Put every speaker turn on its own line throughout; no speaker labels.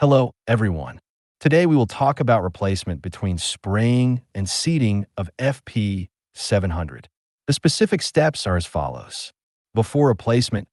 Hello, everyone. Today we will talk about replacement between spraying and seeding of FP700. The specific steps are as follows. Before replacement,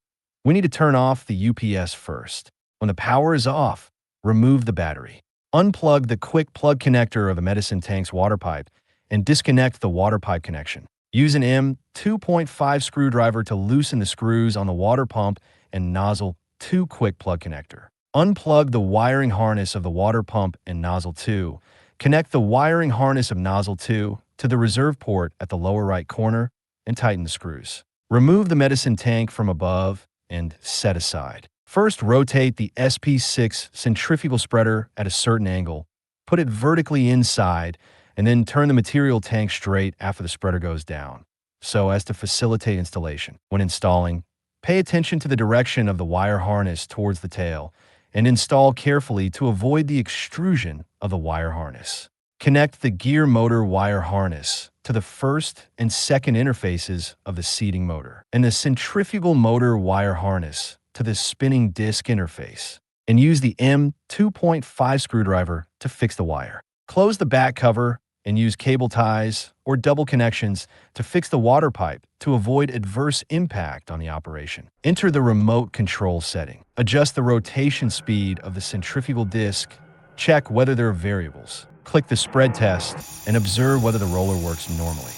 we need to turn off the UPS first. When the power is off, remove the battery. Unplug the quick plug connector of the medicine tank's water pipe and disconnect the water pipe connection. Use an M2.5 screwdriver to loosen the screws on the water pump and nozzle 2 quick plug connector. Unplug the wiring harness of the water pump and nozzle 2. Connect the wiring harness of nozzle 2 to the reserve port at the lower right corner and tighten the screws. Remove the medicine tank from above and set aside. First, rotate the SP6 centrifugal spreader at a certain angle. Put it vertically inside and then turn the material tank straight after the spreader goes down, so as to facilitate installation. When installing, pay attention to the direction of the wire harness towards the tail and install carefully to avoid the extrusion of the wire harness. Connect the gear motor wire harness to the first and second interfaces of the seating motor and the centrifugal motor wire harness to the spinning disc interface, and use the M2.5 screwdriver to fix the wire. Close the back cover and use cable ties or double connections to fix the water pipe to avoid adverse impact on the operation. Enter the remote control setting. Adjust the rotation speed of the centrifugal disc. Check whether there are variables. Click the spread test and observe whether the roller works normally.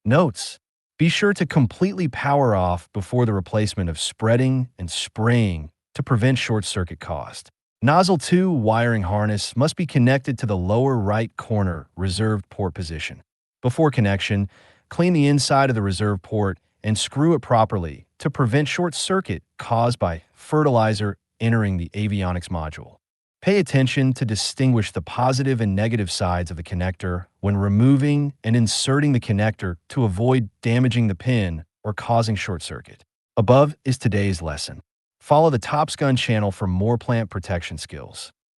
Notes: be sure to completely power off before the replacement of spreading and spraying to prevent short circuit caused. Nozzle 2 wiring harness must be connected to the lower right corner reserved port position. Before connection, clean the inside of the reserve port and screw it properly to prevent short circuit caused by fertilizer entering the avionics module. Pay attention to distinguish the positive and negative sides of the connector when removing and inserting the connector to avoid damaging the pin or causing short circuit. Above is today's lesson. Follow the Topxgun channel for more plant protection skills.